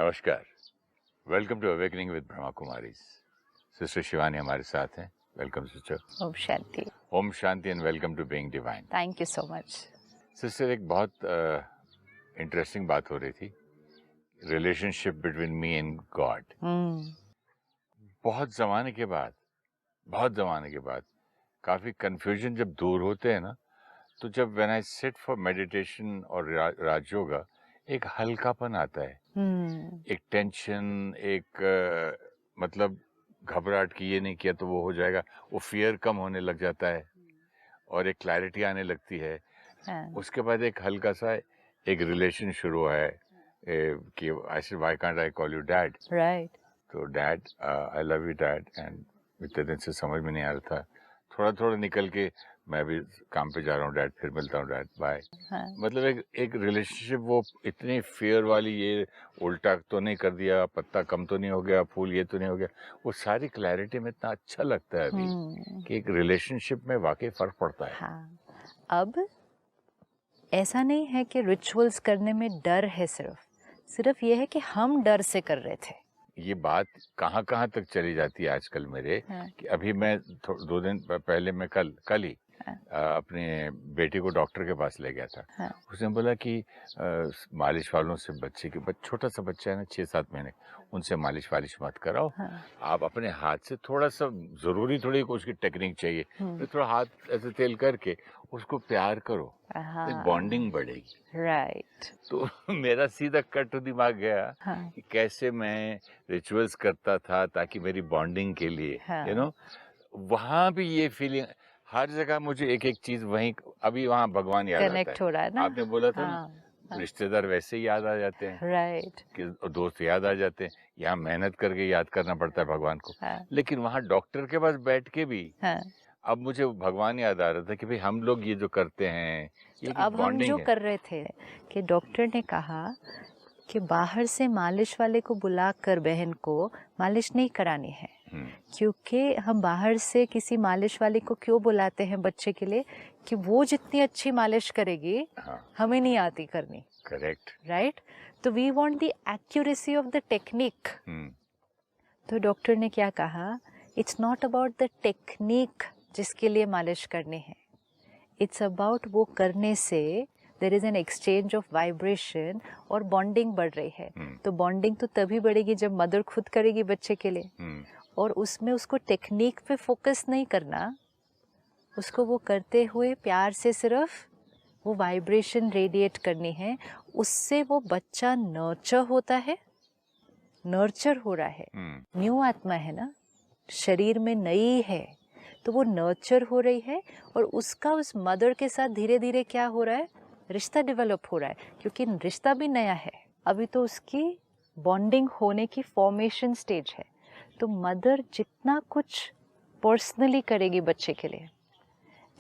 नमस्कार, welcome to awakening with Brahma Kumari. Sister Shivani हमारे साथ हैं। Welcome sister. ओम शांति। ओम शांति and welcome to being divine. Thank you so much. Sister, एक बहुत इंटरेस्टिंग बात हो रही थी, relationship between me and God. बहुत ज़माने के बाद काफ़ी कंफ्यूजन जब दूर होते हैं ना, तो जब when I sit for meditation और राजयोगा, एक हल्कापन आता है, एक टेंशन, एक मतलब घबराहट की ये नहीं किया तो वो हो जाएगा, वो फियर कम होने लग जाता है और एक क्लैरिटी आने लगती है। उसके बाद एक हल्का सा एक रिलेशन शुरू हुआ है कि I said why can't I call you dad. Right. तो dad, I love you dad. And इतने दिन से समझ में नहीं आ रहा था, थोड़ा थोड़ा निकल के मैं भी काम पे जा रहा हूँ डैड, फिर मिलता हूँ डैड, बाय। मतलब एक रिलेशनशिप, वो इतनी फियर वाली, ये उल्टा तो नहीं कर दिया, पत्ता कम तो नहीं हो गया, फूल ये तो नहीं हो गया, वो सारी क्लैरिटी में इतना अच्छा लगता है अभी कि एक रिलेशनशिप में वाकई फर्क पड़ता है। हाँ, अब ऐसा नहीं है कि रिचुअल्स करने में डर है, सिर्फ ये है कि हम डर से कर रहे थे। ये बात कहाँ कहाँ तक चली जाती है आजकल मेरे, कि अभी मैं 2 दिन पहले मैं कल ही अपने बेटी को डॉक्टर के पास ले गया था। उसने बोला कि मालिश वालों से बच्चे के, छोटा सा बच्चा है ना, 6-7 महीने, उनसे मालिश वालिश मत कराओ। आप अपने हाथ से थोड़ा सा, जरूरी थोड़ी उसकी टेक्निक चाहिए, तो थोड़ा हाथ ऐसे तेल करके उसको प्यार करो, तो बॉन्डिंग बढ़ेगी। राइट। तो मेरा सीधा कट टू दिमाग गया कि कैसे मैं रिचुअल्स करता था ताकि मेरी बॉन्डिंग के लिए, यू नो, वहां भी ये फीलिंग, हर जगह मुझे एक एक चीज वहीं, अभी वहां भगवान याद आता कनेक्ट हो रहा है ना। आपने बोला था ना, रिश्तेदार वैसे ही याद आ जाते हैं, राइट, कि दोस्त याद आ जाते हैं। यहाँ मेहनत करके याद करना पड़ता है भगवान को, लेकिन वहाँ डॉक्टर के पास बैठ के भी अब मुझे भगवान याद आ रहा था कि भाई हम लोग ये जो करते हैं, ये तो अब हम जो कर रहे थे कि डॉक्टर ने कहा कि बाहर से मालिश वाले को बुलाकर बहन को मालिश नहीं करानी है, क्योंकि हम बाहर से किसी मालिश वाले को क्यों बुलाते हैं बच्चे के लिए, कि वो जितनी अच्छी मालिश करेगी हमें नहीं आती करनी। Correct, right. तो we want the accuracy of the technique. तो डॉक्टर ने क्या कहा, it's not about the technique जिसके लिए मालिश करनी है, इट्स अबाउट वो करने से there is an exchange of vibration और बॉन्डिंग बढ़ रही है। तो बॉन्डिंग तो तभी बढ़ेगी जब मदर खुद करेगी बच्चे के लिए, और उसमें उसको टेक्निक पे फोकस नहीं करना, उसको वो करते हुए प्यार से सिर्फ वो वाइब्रेशन रेडिएट करनी है। उससे वो बच्चा नर्चर होता है, नर्चर हो रहा है। न्यू आत्मा है ना, शरीर में नई है, तो वो नर्चर हो रही है, और उसका उस मदर के साथ धीरे धीरे क्या हो रहा है, रिश्ता डेवलप हो रहा है, क्योंकि रिश्ता भी नया है, अभी तो उसकी बॉन्डिंग होने की फॉर्मेशन स्टेज है। तो मदर जितना कुछ पर्सनली करेगी बच्चे के लिए,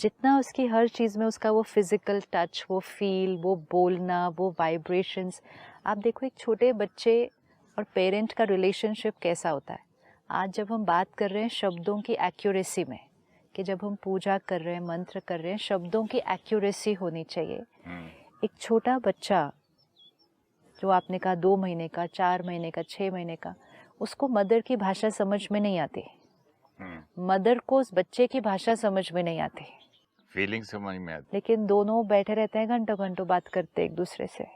जितना उसकी हर चीज़ में उसका वो फिजिकल टच, वो फील, वो बोलना, वो वाइब्रेशंस, आप देखो एक छोटे बच्चे और पेरेंट का रिलेशनशिप कैसा होता है। आज जब हम बात कर रहे हैं शब्दों की एक्यूरेसी में, कि जब हम पूजा कर रहे हैं, मंत्र कर रहे हैं, शब्दों की एक्यूरेसी होनी चाहिए। एक छोटा बच्चा जो आपने कहा 2 महीने का, 4 महीने का, 6 महीने का, उसको मदर की भाषा समझ में नहीं आती, मदर को उस बच्चे की भाषा समझ में नहीं आती, फीलिंग समझ में आती, लेकिन दोनों बैठे रहते हैं, घंटों घंटों बात करते एक दूसरे से।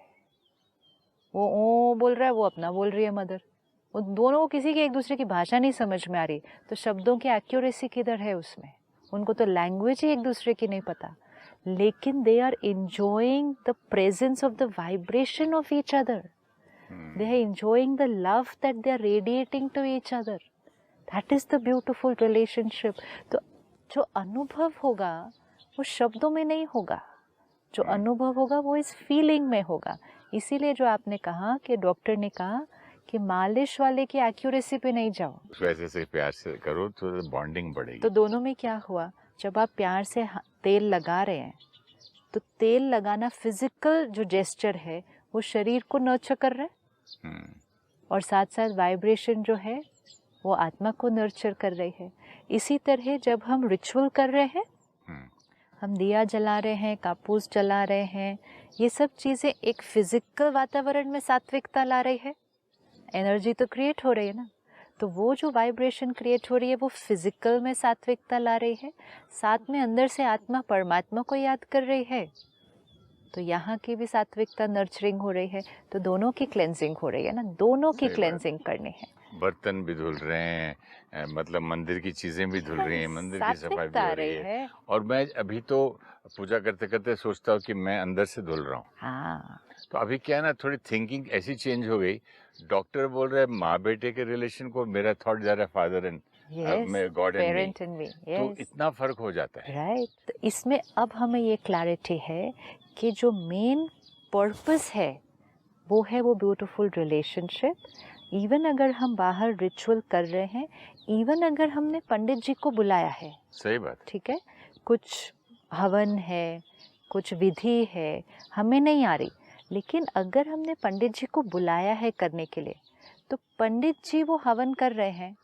वो ओ बोल रहा है, वो अपना बोल रही है मदर, वो दोनों को किसी की एक दूसरे की भाषा नहीं समझ में आ रही। तो शब्दों की एक्यूरेसी किधर है उसमें, उनको तो लैंग्वेज ही एक दूसरे की नहीं पता, लेकिन they are enjoying the presence of the vibration of each other, they are enjoying the love that they are radiating to each other. That is the beautiful relationship. तो जो अनुभव होगा वो शब्दों में नहीं होगा, जो अनुभव होगा वो इस फीलिंग में होगा। इसीलिए जो आपने कहा कि डॉक्टर ने कहा कि मालिश वाले की एक्यूरेसी पे नहीं जाओ, वैसे से प्यार से करो तो बॉन्डिंग बढ़ेगी। तो दोनों में क्या हुआ, जब आप प्यार से तेल लगा रहे हैं, तो तेल लगाना फिजिकल जो जेस्चर है वो शरीर को नर्चर कर रहा है, और साथ साथ वाइब्रेशन जो है वो आत्मा को नर्चर कर रही है। इसी तरह जब हम रिचुअल कर रहे हैं, हम दिया जला रहे हैं, कापूस जला रहे हैं, ये सब चीज़ें एक फिजिकल वातावरण में सात्विकता ला रही है, एनर्जी तो क्रिएट हो रही है ना, तो वो जो वाइब्रेशन क्रिएट हो रही है वो फिजिकल में सात्विकता ला रही है, साथ में अंदर से आत्मा परमात्मा को याद कर रही है, तो यहाँ की भी सात्विकता नर्चरिंग हो रही है, तो दोनों की क्लेंजिंग हो रही है ना, दोनों की क्लेंजिंग करनी है। बर्तन भी धुल रहे हैं, मतलब मंदिर की चीजें भी धुल रही हैं, मंदिर की सफाई भी हो रही है। और मैं अभी तो पूजा करते करते सोचता हूँ कि मैं अंदर से धुल रहा हूँ। हाँ, तो अभी क्या है ना, थोड़ी थिंकिंग ऐसी चेंज हो गई, डॉक्टर बोल रहे हैं माँ बेटे के रिलेशन को, मेरा थॉट जा रहा है father and God and me, तो इतना फर्क हो जाता है, राइट। तो इसमें अब हमें ये क्लैरिटी है कि जो मेन पर्पस है वो ब्यूटीफुल रिलेशनशिप। इवन अगर हम बाहर रिचुअल कर रहे हैं, इवन अगर हमने पंडित जी को बुलाया है, सही बात, ठीक है, कुछ हवन है, कुछ विधि है, हमें नहीं आ रही, लेकिन अगर हमने पंडित जी को बुलाया है करने के लिए, तो पंडित जी वो हवन कर रहे हैं,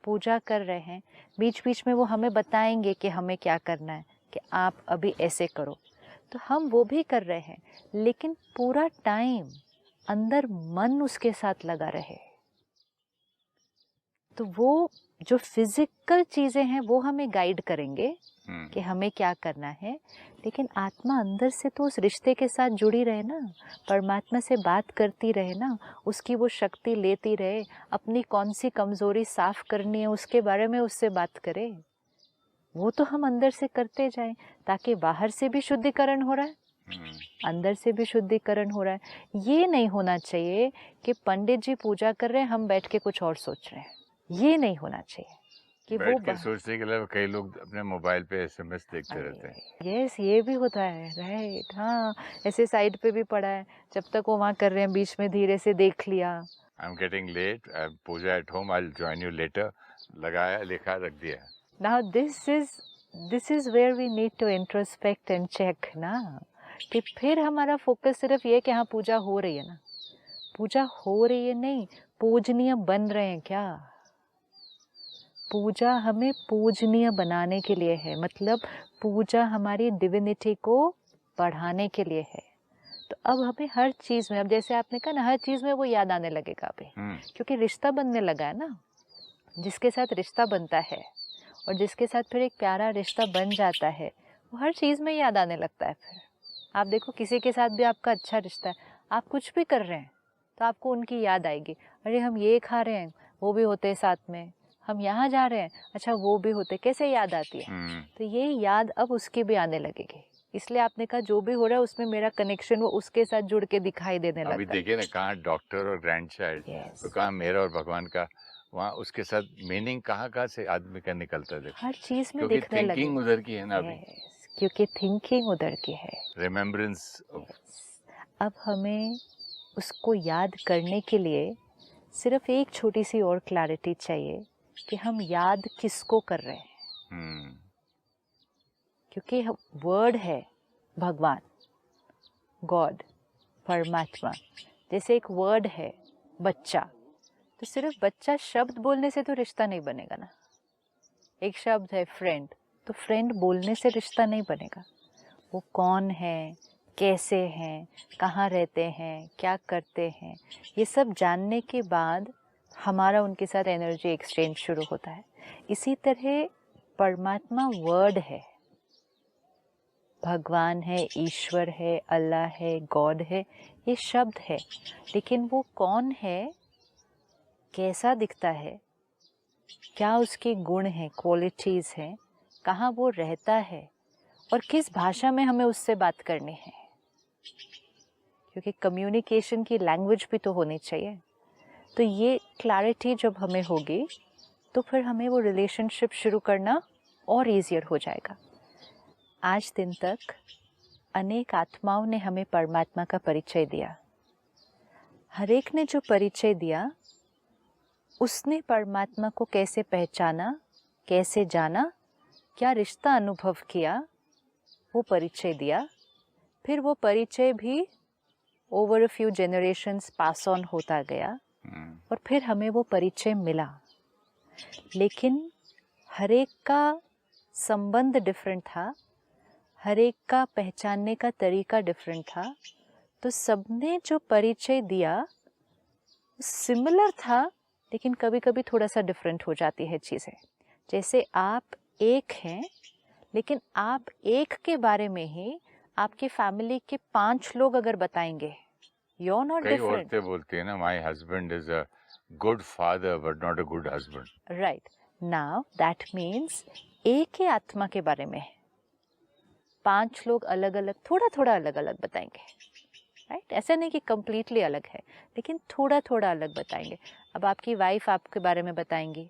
पूजा कर रहे हैं, बीच बीच में वो हमें बताएंगे कि हमें क्या करना है, कि आप अभी ऐसे करो, तो हम वो भी कर रहे हैं, लेकिन पूरा टाइम अंदर मन उसके साथ लगा रहे, तो वो जो फिजिकल चीजें हैं वो हमें गाइड करेंगे कि हमें क्या करना है, लेकिन आत्मा अंदर से तो उस रिश्ते के साथ जुड़ी रहे ना, परमात्मा से बात करती रहे ना, उसकी वो शक्ति लेती रहे, अपनी कौन सी कमजोरी साफ करनी है उसके बारे में उससे बात करे, वो तो हम अंदर से करते जाएं, ताकि बाहर से भी शुद्धिकरण हो रहा है, अंदर से भी शुद्धिकरण हो रहा है। ये नहीं होना चाहिए कि पंडित जी पूजा कर रहे हैं, हम बैठ के कुछ और सोच रहे हैं, ये नहीं होना चाहिए कि बैठ वो के सोचने के अलावा कई लोग अपने मोबाइल पे एसएमएस देखते रहते हैं। यस, ये भी होता है, राइट। हाँ, ऐसे साइड पे भी पड़ा है, जब तक वो वहाँ कर रहे हैं बीच में धीरे से देख लिया। I am getting late, puja at home, I will join you later, लगाया, लिखा, रख दिया। Now this is where we need to introspect and check ना, कि फिर हमारा फोकस सिर्फ ये कि हाँ पूजा हो रही है ना, पूजा हो रही है नहीं, पूजनीय बन रहे हैं क्या। पूजा हमें पूजनीय बनाने के लिए है, मतलब पूजा हमारी डिविनिटी को बढ़ाने के लिए है। तो अब हमें हर चीज में, अब जैसे आपने कहा ना, हर चीज में वो याद आने लगेगा अभी, क्योंकि रिश्ता बनने लगा है ना, जिसके साथ रिश्ता बनता है और जिसके साथ फिर एक प्यारा रिश्ता बन जाता है, वो हर चीज में याद आने लगता है। फिर आप देखो, किसी के साथ भी आपका अच्छा रिश्ता है, आप कुछ भी कर रहे हैं तो आपको उनकी याद आएगी, अरे हम ये खा रहे हैं वो भी होते साथ में, हम यहाँ जा रहे हैं, अच्छा वो भी होते, कैसे याद आती है। तो ये याद अब उसकी भी आने लगेगी, इसलिए आपने कहा जो भी हो रहा है उसमें मेरा कनेक्शन वो उसके साथ जुड़ के दिखाई देने लगता है। अभी देखिए ना, कहाँ डॉक्टर और ग्रैंड चाइल्ड, तो कहाँ मेरा और भगवान का, वहाँ उसके साथ मीनिंग कहाँ से आदमी का निकलता है, हर चीज में क्योंकि दिखने लगे, थिंकिंग उधर की है ना अभी, क्योंकि थिंकिंग उधर की है, रिमेम्बरेंस। अब हमें उसको याद करने के लिए सिर्फ एक छोटी सी और क्लैरिटी चाहिए कि हम याद किसको कर रहे हैं। क्योंकि वर्ड है भगवान, गॉड, परमात्मा, जैसे एक वर्ड है बच्चा, तो सिर्फ बच्चा शब्द बोलने से तो रिश्ता नहीं बनेगा ना। एक शब्द है फ्रेंड, तो फ्रेंड बोलने से रिश्ता नहीं बनेगा, वो कौन है, कैसे हैं, कहाँ रहते हैं, क्या करते हैं, ये सब जानने के बाद हमारा उनके साथ एनर्जी एक्सचेंज शुरू होता है। इसी तरह परमात्मा वर्ड है, भगवान है, ईश्वर है, अल्लाह है, गॉड है, ये शब्द है, लेकिन वो कौन है, कैसा दिखता है, क्या उसके गुण हैं, क्वालिटीज़ हैं, कहाँ वो रहता है और किस भाषा में हमें उससे बात करनी है, क्योंकि कम्युनिकेशन की लैंग्वेज भी तो होनी चाहिए। तो ये क्लैरिटी जब हमें होगी तो फिर हमें वो रिलेशनशिप शुरू करना और ईजियर हो जाएगा। आज दिन तक अनेक आत्माओं ने हमें परमात्मा का परिचय दिया, हर एक ने जो परिचय दिया उसने परमात्मा को कैसे पहचाना, कैसे जाना, क्या रिश्ता अनुभव किया, वो परिचय दिया। फिर वो परिचय भी over a few generations pass on होता गया और फिर हमें वो परिचय मिला, लेकिन हर एक का संबंध डिफरेंट था, हर एक का पहचानने का तरीका डिफरेंट था। तो सबने जो परिचय दिया सिमिलर था, लेकिन कभी कभी थोड़ा सा डिफरेंट हो जाती है चीज़ें। जैसे आप एक हैं, लेकिन आप एक के बारे में ही आपके फैमिली के 5 लोग अगर बताएंगे, यू आर नॉट कई डिफरेंट। औरतें बोलती है ना, my husband is a good father but not a good husband. Right, now that means एक ही आत्मा के बारे में 5 लोग अलग अलग, थोड़ा थोड़ा अलग अलग बताएंगे, राइट? ऐसा नहीं कि कंप्लीटली अलग है, लेकिन थोड़ा थोड़ा अलग बताएंगे। अब आपकी वाइफ आपके बारे में बताएंगी,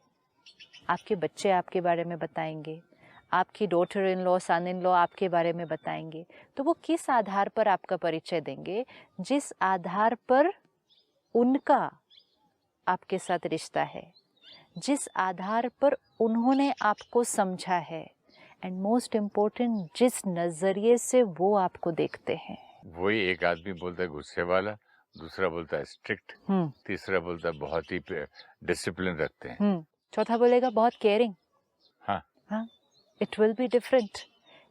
आपके बच्चे आपके बारे में बताएंगे, आपकी daughter in law, son in law आपके बारे में बताएंगे। तो वो किस आधार पर आपका परिचय देंगे? जिस आधार पर उनका आपके साथ रिश्ता है, जिस आधार पर उन्होंने आपको समझा है, एंड मोस्ट इम्पोर्टेंट जिस नज़रिए से वो आपको देखते हैं। वही एक आदमी बोलता है गुस्से वाला, दूसरा बोलता है स्ट्रिक्ट, तीसरा बोलता है बहुत ही डिसिप्लिन रखते हैं। चौथा बोलेगा बहुत केयरिंग। हाँ, हाँ, it will be different.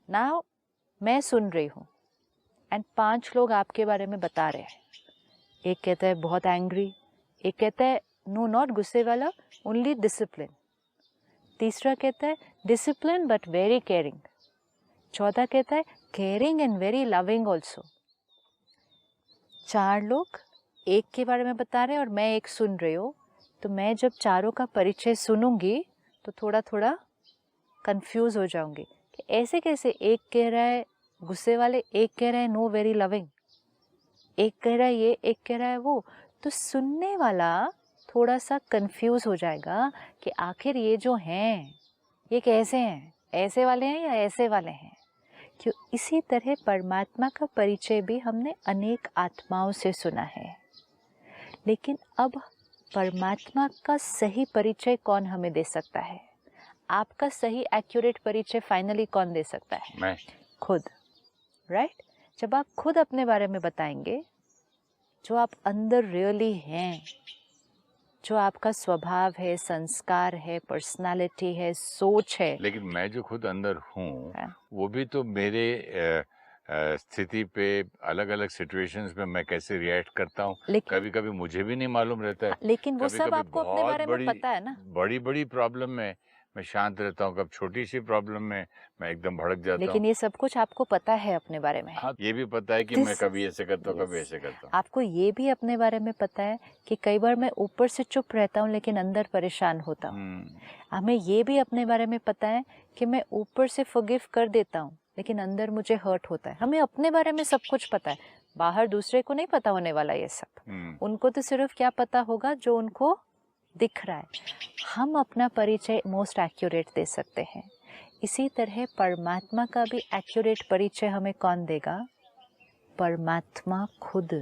Now मैं सुन रही हूँ एंड 5 लोग आपके बारे में बता रहे हैं। एक कहता है बहुत एंग्री, एक कहता है नो नॉट गुस्से वाला, ओनली डिसिप्लिन, तीसरा कहता है डिसिप्लिन बट वेरी केयरिंग, चौथा कहता है caring and very loving also. 4 लोग एक के बारे में बता रहे हैं और मैं एक सुन रही हूँ। तो मैं जब चारों का परिचय सुनूंगी तो थोड़ा थोड़ा कंफ्यूज हो जाऊंगी कि ऐसे कैसे एक कह रहा है गुस्से वाले, एक कह रहा है नो वेरी लविंग, एक कह रहा है ये, एक कह रहा है वो। तो सुनने वाला थोड़ा सा कंफ्यूज हो जाएगा कि आखिर ये जो हैं ये कैसे हैं, ऐसे वाले हैं या ऐसे वाले हैं। क्यों? इसी तरह परमात्मा का परिचय भी हमने अनेक आत्माओं से सुना है, लेकिन अब परमात्मा का सही परिचय कौन हमें दे सकता है? आपका सही एक्यूरेट परिचय फाइनली कौन दे सकता है? मैं खुद, राइट? जब आप खुद अपने बारे में बताएंगे, जो आप अंदर रियली हैं, जो आपका स्वभाव है, संस्कार है, पर्सनालिटी है, सोच है। लेकिन मैं जो खुद अंदर हूँ हाँ। वो भी तो मेरे स्थिति पे, अलग अलग सिचुएशंस में मैं कैसे रिएक्ट करता हूँ, लेकिन कभी कभी मुझे भी नहीं मालूम रहता है। लेकिन वो कभी सब कभी आपको अपने बहुत बारे में पता है ना। बड़ी बड़ी प्रॉब्लम में मैं शांत रहता हूँ, कब छोटी सी प्रॉब्लम में मैं एकदम भड़क जाता हूँ। लेकिन ये सब कुछ आपको पता है अपने बारे में। हाँ, ये भी पता है कि मैं कभी ऐसे करता हूँ, कभी ऐसे करता हूँ। आपको ये भी अपने बारे में पता है कि कई बार मैं ऊपर से चुप रहता हूँ लेकिन अंदर परेशान होता हूँ। हमें ये भी अपने बारे में पता है कि मैं ऊपर से फॉरगिव कर देता हूँ लेकिन अंदर मुझे हर्ट होता है। हमें अपने बारे में सब कुछ पता है, बाहर दूसरे को नहीं पता होने वाला ये सब। उनको तो सिर्फ क्या पता होगा जो उनको दिख रहा है। हम अपना परिचय मोस्ट एक्यूरेट दे सकते हैं। इसी तरह परमात्मा का भी एक्यूरेट परिचय हमें कौन देगा? परमात्मा खुद।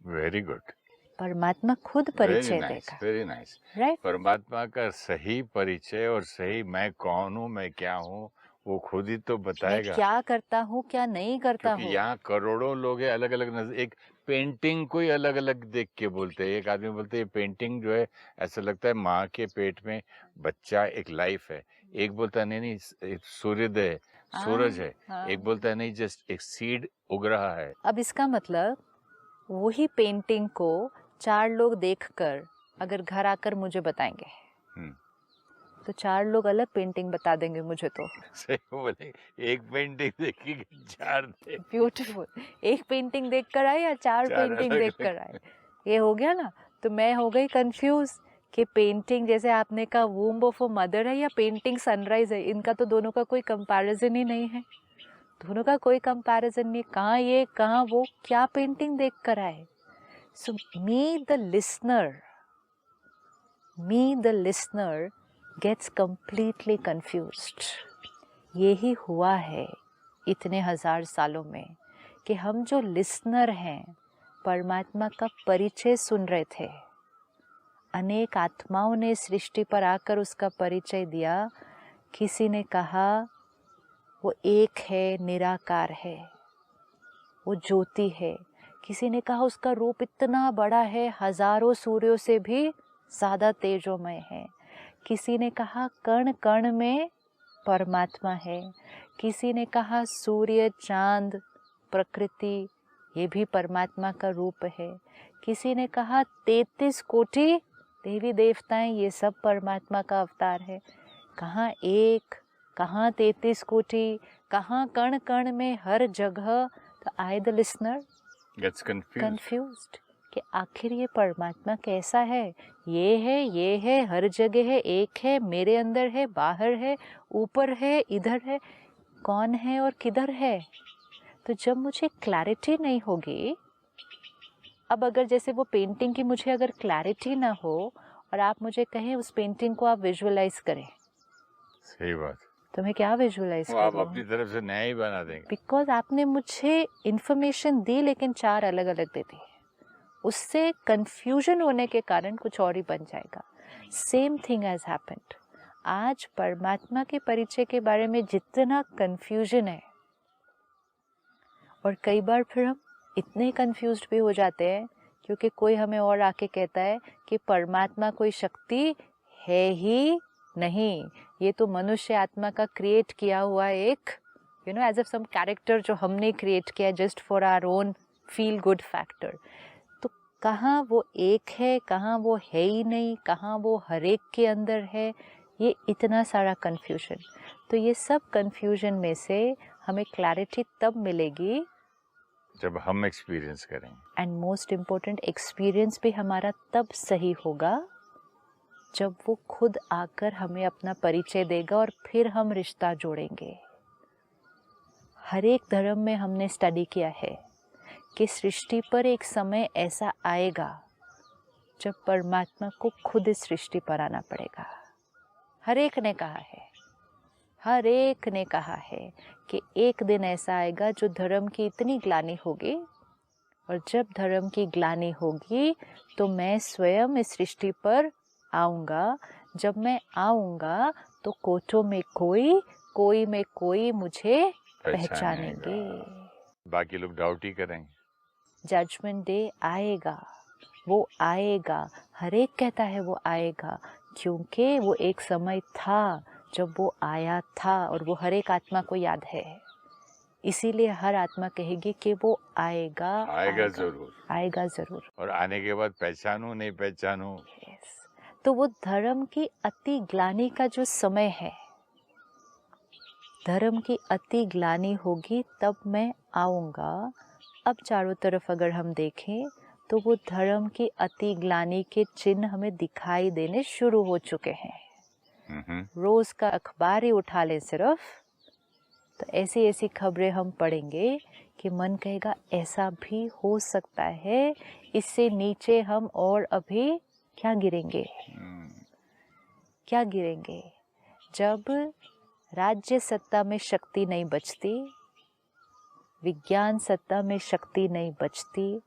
Very good. परमात्मा खुद परिचय देगा। Very nice. राइट? परमात्मा का सही परिचय और सही मैं कौन हूँ, मैं क्या हूँ, वो खुद ही तो मैं बताएगा। क्या करता हूँ, क्या नहीं करता क्योंकि हूँ। यहाँ करोड़ों लोग हैं, अलग अलग नजर, एक पेंटिंग को ही अलग अलग देख के बोलते हैं। एक आदमी बोलते हैं ये पेंटिंग जो है, ऐसा लगता है माँ के पेट में बच्चा एक लाइफ है। एक बोलता है नहीं नहीं एक सूर्योदय है, सूरज है। एक बोलता है नहीं जस्ट एक सीड उग रहा है। अब इसका मतलब वही पेंटिंग को 4 लोग देखकर अगर घर आकर मुझे बताएंगे तो 4 लोग अलग पेंटिंग बता देंगे मुझे। तो सही बोले, एक पेंटिंग देखी कि 4 दे। ब्यूटीफुल। एक पेंटिंग देखकर आए या 4 पेंटिंग अलग देखकर आए, ये हो गया ना। तो मैं हो गई कंफ्यूज कि पेंटिंग जैसे आपने कहा वूम्ब ऑफ अ मदर है या पेंटिंग सनराइज है। इनका तो दोनों का कोई कंपैरिजन ही नहीं है। दोनों का कोई कंपैरिजन नहीं, कहाँ ये कहाँ वो, क्या पेंटिंग देख कर आए। So me the listener gets completely confused. यही हुआ है इतने 1000 सालों में कि हम जो लिसनर हैं परमात्मा का परिचय सुन रहे थे। अनेक आत्माओं ने सृष्टि पर आकर उसका परिचय दिया। किसी ने कहा वो एक है, निराकार है, वो ज्योति है। किसी ने कहा उसका रूप इतना बड़ा है, हजारों सूर्यों से भी ज़्यादा तेजोमय है। किसी ने कहा कण कण में परमात्मा है। किसी ने कहा सूर्य, चांद, प्रकृति ये भी परमात्मा का रूप है। किसी ने कहा 33 कोटि देवी देवताएं ये सब परमात्मा का अवतार है। कहाँ एक, कहाँ 33 कोटि, कहाँ कण कण में हर जगह। तो I the listener Gets confused. Confused कि आखिर ये परमात्मा कैसा है, ये है, हर जगह है, एक है, मेरे अंदर है, बाहर है, ऊपर है, इधर है, कौन है और किधर है। तो जब मुझे क्लैरिटी नहीं होगी, अब अगर जैसे वो पेंटिंग की मुझे अगर क्लैरिटी ना हो और आप मुझे कहें उस पेंटिंग को आप विजुअलाइज करें, सही बात। तो मैं क्या विजुअलाइज वो आप करूं? अपनी तरफ से नया ही बना देंगे। बिकॉज आपने मुझे इंफॉर्मेशन दी लेकिन 4 अलग अलग दे दी, उससे कंफ्यूजन होने के कारण कुछ और ही बन जाएगा। Same thing has happened. आज परमात्मा के परिचय के बारे में जितना कंफ्यूजन है, और कई बार फिर हम इतने कंफ्यूज्ड भी हो जाते हैं क्योंकि कोई हमें और आके कहता है कि परमात्मा कोई शक्ति है ही नहीं, ये तो मनुष्य आत्मा का क्रिएट किया हुआ एक एज ऑफ सम कैरेक्टर जो हमने क्रिएट किया just for our own feel good factor. तो कहाँ वो एक है, कहाँ वो है ही नहीं, कहाँ वो हर एक के अंदर है, ये इतना सारा कंफ्यूजन। तो ये सब कंफ्यूजन में से हमें क्लैरिटी तब मिलेगी जब हम एक्सपीरियंस करेंगे। एंड मोस्ट इम्पोर्टेंट, एक्सपीरियंस भी हमारा तब सही होगा जब वो खुद आकर हमें अपना परिचय देगा और फिर हम रिश्ता जोड़ेंगे। हर एक धर्म में हमने स्टडी किया है कि सृष्टि पर एक समय ऐसा आएगा जब परमात्मा को खुद इस सृष्टि पर आना पड़ेगा। हर एक ने कहा है, हर एक ने कहा है कि एक दिन ऐसा आएगा जो धर्म की इतनी ग्लानि होगी, और जब धर्म की ग्लानि होगी तो मैं स्वयं इस सृष्टि पर आऊँगा। जब मैं आऊँगा तो कोटों में कोई, कोई में कोई मुझे पहचानेंगे। बाकी लोग डाउट ही करेंगे। जजमेंट डे आएगा, वो आएगा, हर एक कहता है वो आएगा, क्योंकि वो एक समय था जब वो आया था और वो हर एक आत्मा को याद है। इसीलिए हर आत्मा कहेगी कि वो आएगा, आएगा जरूर, आएगा जरूर। और आने के बाद पहचानूं नहीं पहचानूं। yes. तो वो धर्म की अति ग्लानि का जो समय है, धर्म की अति ग्लानि होगी तब मैं आऊँगा। अब चारों तरफ अगर हम देखें तो वो धर्म की अति ग्लानि के चिन्ह हमें दिखाई देने शुरू हो चुके हैं। रोज का अखबार ही उठा लें सिर्फ, तो ऐसी ऐसी खबरें हम पढ़ेंगे कि मन कहेगा ऐसा भी हो सकता है। इससे नीचे हम और अभी क्या गिरेंगे, क्या गिरेंगे? जब राज्य सत्ता में शक्ति नहीं बचती, विज्ञान सत्ता में शक्ति नहीं बचती,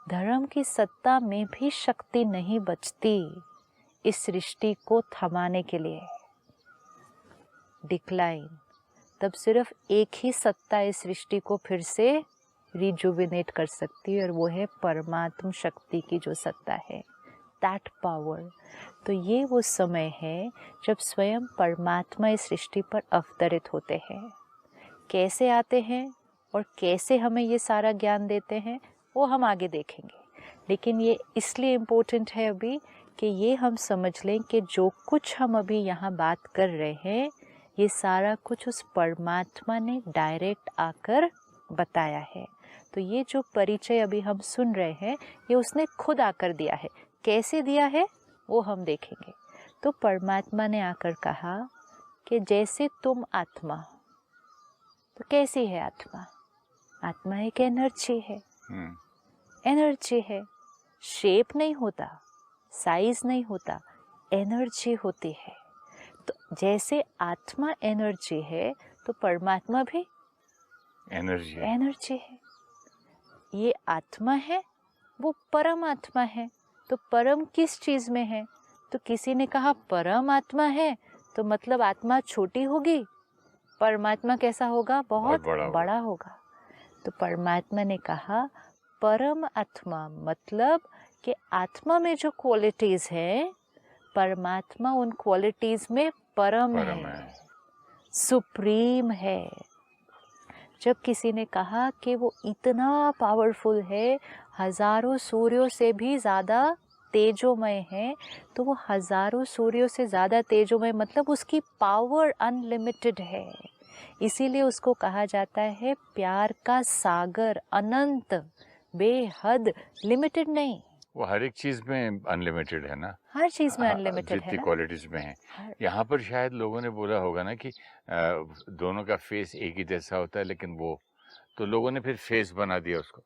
धर्म की सत्ता में भी शक्ति नहीं बचती इस सृष्टि को थमाने के लिए, डिक्लाइन, तब सिर्फ एक ही सत्ता इस सृष्टि को फिर से रिजुविनेट कर सकती है, और वो है परमात्म शक्ति की जो सत्ता है, दैट पावर। तो ये वो समय है जब स्वयं परमात्मा इस सृष्टि पर अवतरित होते हैं। कैसे आते हैं और कैसे हमें ये सारा ज्ञान देते हैं वो हम आगे देखेंगे, लेकिन ये इसलिए इम्पोर्टेंट है अभी कि ये हम समझ लें कि जो कुछ हम अभी यहाँ बात कर रहे हैं ये सारा कुछ उस परमात्मा ने डायरेक्ट आकर बताया है। तो ये जो परिचय अभी हम सुन रहे हैं ये उसने खुद आकर दिया है। कैसे दिया है वो हम देखेंगे। तो परमात्मा ने आकर कहा कि जैसे तुम आत्मा, तो कैसी है आत्मा? आत्मा एक एनर्जी है, एनर्जी है, शेप नहीं होता, साइज नहीं होता, एनर्जी होती है। तो जैसे आत्मा एनर्जी है तो परमात्मा भी एनर्जी है। ये आत्मा है, वो परम आत्मा है। तो परम किस चीज में है? तो किसी ने कहा परम आत्मा है तो मतलब आत्मा छोटी होगी, परमात्मा कैसा होगा? बहुत बड़ा होगा। तो परमात्मा ने कहा परम आत्मा मतलब कि आत्मा में जो क्वालिटीज हैं परमात्मा उन क्वालिटीज में परम है, सुप्रीम है। जब किसी ने कहा कि वो इतना पावरफुल है, हजारों सूर्यों से भी ज़्यादा तेजोमय है, तो वो हजारों सूर्यों से ज़्यादा तेजोमय मतलब उसकी पावर अनलिमिटेड है। इसीलिए उसको कहा जाता है प्यार का सागर, अनंत, बेहद, लिमिटेड नहीं। वो हर एक चीज में अनलिमिटेड है ना, हर चीज में अनलिमिटेड है जितनी ना। क्वालिटीज में है। यहाँ पर शायद लोगों ने बोला होगा ना कि दोनों का फेस एक ही जैसा होता है, लेकिन वो तो लोगों ने फिर फेस बना दिया उसको,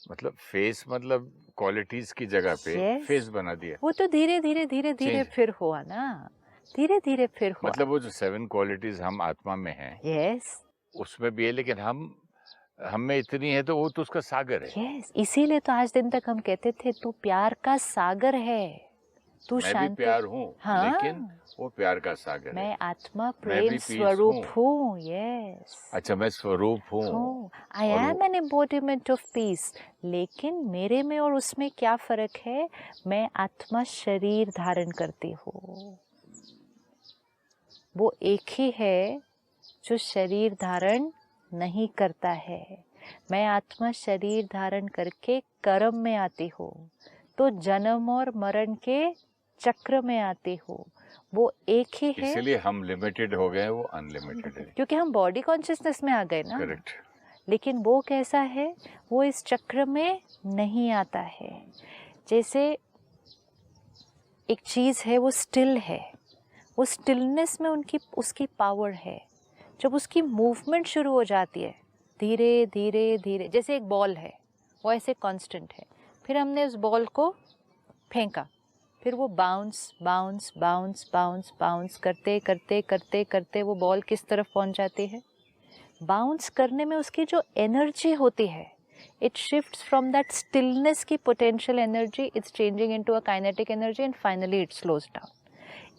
मतलब फेस मतलब क्वालिटीज की जगह पे Yes. फेस बना दिया। वो तो धीरे धीरे धीरे धीरे Change. फिर हुआ ना, धीरे धीरे फिर हुआ। मतलब वो जो 7 क्वालिटीज हम आत्मा में हैं, यस उसमें भी है, लेकिन हम में इतनी है तो वो तो उसका सागर है। यस, इसीलिए तो आज दिन तक हम कहते थे तू प्यार का सागर है, तू मैं भी शांति। प्यार हूँ, हाँ, लेकिन वो प्यार का सागर है। मैं आत्मा मैं प्रेम भी पीस स्वरूप हूँ। हूँ। यस, अच्छा, मैं स्वरूप हूँ। आई और am an embodiment of peace. लेकिन मेरे में और उसमें क्या फर्क है? मैं आत्मा शरीर धारण करती हूँ, वो एक ही है जो शरीर धारण नहीं करता है। मैं आत्मा शरीर धारण करके कर्म में आती हूँ, तो जन्म और मरण के चक्र में आती हूँ। वो एक ही है, इसीलिए हम लिमिटेड हो गए, वो अनलिमिटेड है। क्योंकि हम बॉडी कॉन्शियसनेस में आ गए ना। करेक्ट। लेकिन वो कैसा है? वो इस चक्र में नहीं आता है। जैसे एक चीज़ है, वो स्टिल है, वो स्टिलनेस में उसकी पावर है। जब उसकी मूवमेंट शुरू हो जाती है धीरे धीरे धीरे, जैसे एक बॉल है वो ऐसे कांस्टेंट है, फिर हमने उस बॉल को फेंका, फिर वो bounce bounce bounce bounce bounce करते करते करते करते वो बॉल किस तरफ पहुंच जाती है? बाउंस करने में उसकी जो एनर्जी होती है, it shifts from that stillness की potential energy, it's changing into a kinetic energy and finally it slows down.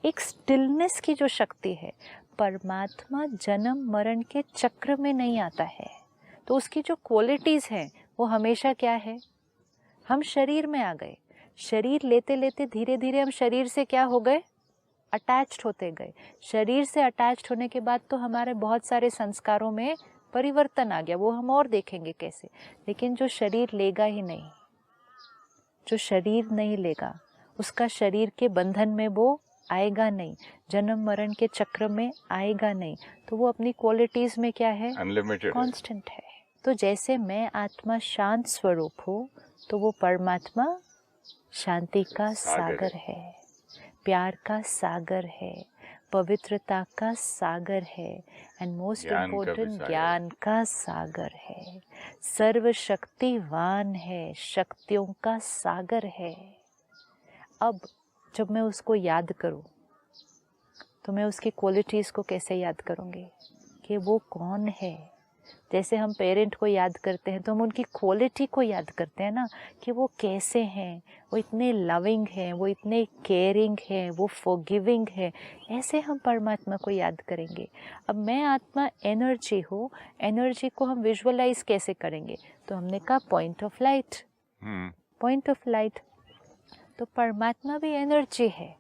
एक स्टिलनेस की जो शक्ति है, परमात्मा जन्म मरण के चक्र में नहीं आता है, तो उसकी जो क्वालिटीज़ हैं वो हमेशा क्या है? हम शरीर में आ गए, शरीर लेते लेते धीरे धीरे हम शरीर से क्या हो गए? अटैच्ड होते गए। शरीर से अटैच्ड होने के बाद तो हमारे बहुत सारे संस्कारों में परिवर्तन आ गया, वो हम और देखेंगे कैसे। लेकिन जो शरीर लेगा ही नहीं, जो शरीर नहीं लेगा, उसका शरीर के बंधन में वो आएगा नहीं, जन्म मरण के चक्र में आएगा नहीं, तो वो अपनी क्वालिटीज में क्या है? अनलिमिटेड, कांस्टेंट है। तो जैसे मैं आत्मा शांत स्वरूप हूँ, तो वो परमात्मा शांति का सागर है, प्यार का सागर है, पवित्रता का सागर है, एंड मोस्ट इम्पोर्टेंट ज्ञान का सागर है, सर्वशक्तिवान है, शक्तियों का सागर है। अब जब मैं उसको याद करूं, तो मैं उसकी क्वालिटीज़ को कैसे याद करूंगी कि वो कौन है? जैसे हम पेरेंट को याद करते हैं तो हम उनकी क्वालिटी को याद करते हैं ना, कि वो कैसे हैं, वो इतने लविंग हैं, वो इतने केयरिंग हैं, वो फॉरगिविंग हैं। ऐसे हम परमात्मा को याद करेंगे। अब मैं आत्मा एनर्जी हूँ, एनर्जी को हम विजुअलाइज कैसे करेंगे? तो हमने कहा point of light, point of light. तो परमात्मा भी एनर्जी है,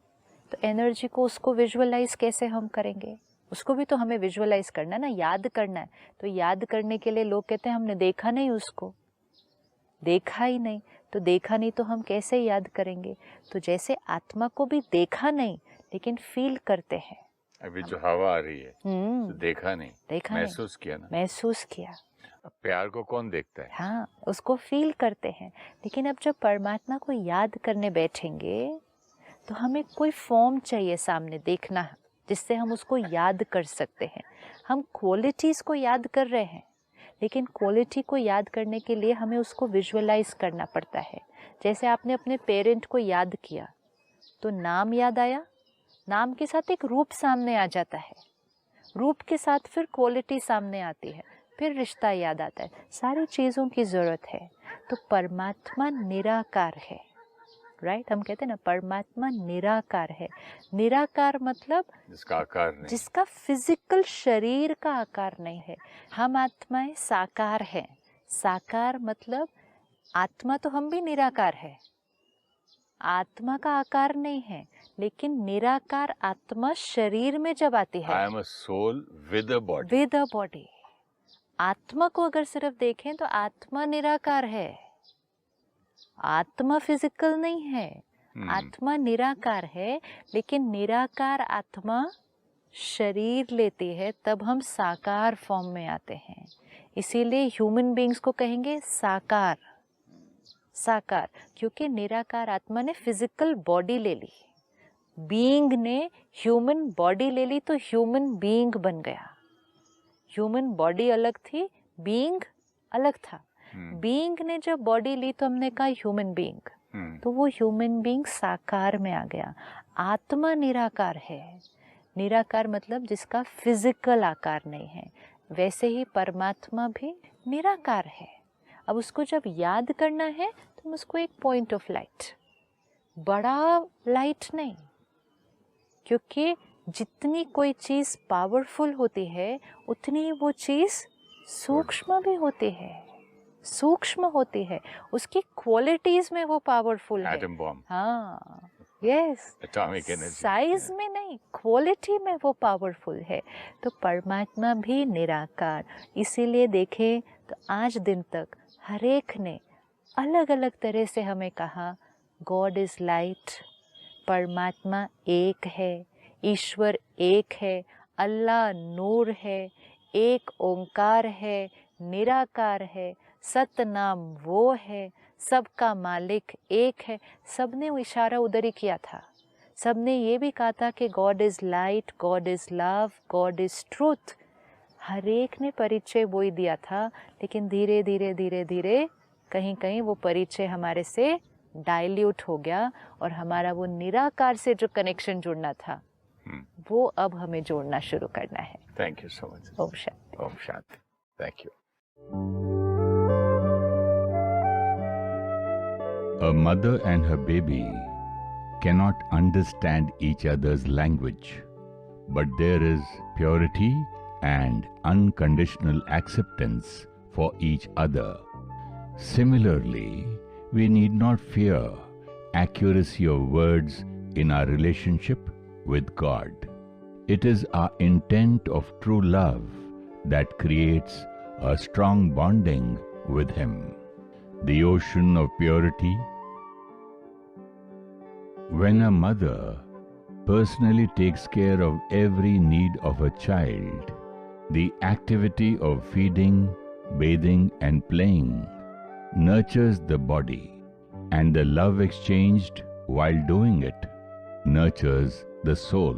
तो एनर्जी को उसको विजुअलाइज कैसे हम करेंगे? उसको भी तो हमें विजुअलाइज करना है ना, याद करना है। तो याद करने के लिए लोग कहते हैं हमने देखा नहीं, उसको देखा ही नहीं, तो देखा नहीं तो हम कैसे याद करेंगे? तो जैसे आत्मा को भी देखा नहीं लेकिन फील करते हैं। अभी जो हवा आ रही है तो देखा नहीं, देखा महसूस किया ना, महसूस किया। अब प्यार को कौन देखता है? हाँ, उसको फील करते हैं। लेकिन अब जब परमात्मा को याद करने बैठेंगे तो हमें कोई फॉर्म चाहिए सामने देखना, जिससे हम उसको याद कर सकते हैं। हम क्वालिटीज़ को याद कर रहे हैं, लेकिन क्वालिटी को याद करने के लिए हमें उसको विजुअलाइज करना पड़ता है। जैसे आपने अपने पेरेंट को याद किया तो नाम याद आया, नाम के साथ एक रूप सामने आ जाता है, रूप के साथ फिर क्वालिटी सामने आती है, फिर रिश्ता याद आता है। सारी चीज़ों की ज़रूरत है। तो परमात्मा निराकार है, राइट? हम कहते हैं ना परमात्मा निराकार है। निराकार मतलब जिसका आकार नहीं, जिसका फिजिकल शरीर का आकार नहीं है। हम आत्माएं साकार हैं। साकार मतलब आत्मा, तो हम भी निराकार है, आत्मा का आकार नहीं है, लेकिन निराकार आत्मा शरीर में जब आती है, I am a soul with a body, with a body. आत्मा को अगर सिर्फ देखें तो आत्मा निराकार है, आत्मा फिजिकल नहीं है, हम्म, आत्मा निराकार है, लेकिन निराकार आत्मा शरीर लेती है तब हम साकार फॉर्म में आते हैं। इसीलिए ह्यूमन बीइंग्स को कहेंगे साकार, साकार, क्योंकि निराकार आत्मा ने फिजिकल बॉडी ले ली, बीइंग ने ह्यूमन बॉडी ले ली तो ह्यूमन बीइंग बन गया। ह्यूमन बॉडी अलग थी, बीइंग अलग था। बीइंग ने जब बॉडी ली तो हमने कहा ह्यूमन बीइंग, तो वो ह्यूमन बीइंग साकार में आ गया। आत्मा निराकार है, निराकार मतलब जिसका फिजिकल आकार नहीं है। वैसे ही परमात्मा भी निराकार है। अब उसको जब याद करना है तो हम उसको एक पॉइंट ऑफ लाइट, बड़ा लाइट नहीं, क्योंकि जितनी कोई चीज़ पावरफुल होती है उतनी वो चीज़ सूक्ष्म भी होती है, सूक्ष्म होती है, उसकी क्वालिटीज में वो पावरफुल है। एटम बॉम्ब, हाँ, यस, एटॉमिक एनर्जी, साइज में नहीं, क्वालिटी में वो पावरफुल है। तो परमात्मा भी निराकार। इसीलिए देखें तो आज दिन तक हर एक ने अलग अलग तरह से हमें कहा गॉड इज लाइट, परमात्मा एक है, ईश्वर एक है, अल्लाह नूर है, एक ओंकार है, निराकार है, सतनाम वो है, सबका मालिक एक है। सबने वो इशारा उधर ही किया था। सबने ये भी कहा था कि God is light, God is love, God is truth. हर एक ने परिचय वो ही दिया था, लेकिन धीरे धीरे धीरे धीरे कहीं कहीं वो परिचय हमारे से डाइल्यूट हो गया और हमारा वो निराकार से जो कनेक्शन जुड़ना था वो अब हमें जोड़ना शुरू करना है। Thank you so much. ओम शांति। ओम शांति। Thank you. A mother and her baby cannot understand each other's language, but there is purity and unconditional acceptance for each other. Similarly, we need not fear accuracy of words in our relationship with God. It is our intent of true love that creates a strong bonding with Him. The ocean of purity. When a mother personally takes care of every need of a child, the activity of feeding, bathing, and playing nurtures the body, and the love exchanged while doing it nurtures the soul.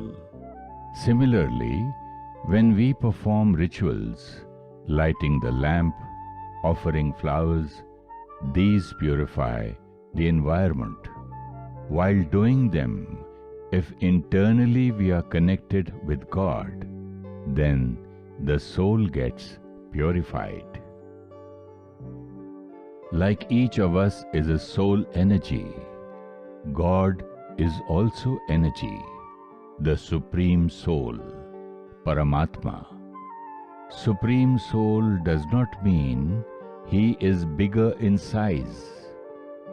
Similarly, when we perform rituals, lighting the lamp, offering flowers, these purify the environment. While doing them, if internally we are connected with God, then the soul gets purified. Like each of us is a soul energy, God is also energy, the Supreme Soul, Paramatma. Supreme Soul does not mean He is bigger in size.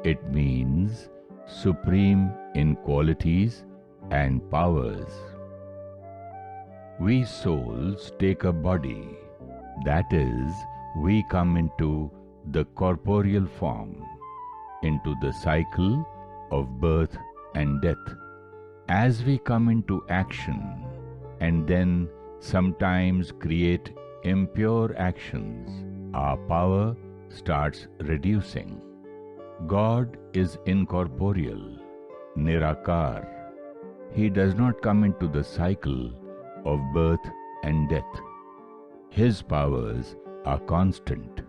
It means supreme in qualities and powers. We souls take a body, that is, we come into the corporeal form, into the cycle of birth and death. As we come into action and then sometimes create impure actions, our power starts reducing. God is incorporeal, Nirakar. He does not come into the cycle of birth and death. His powers are constant.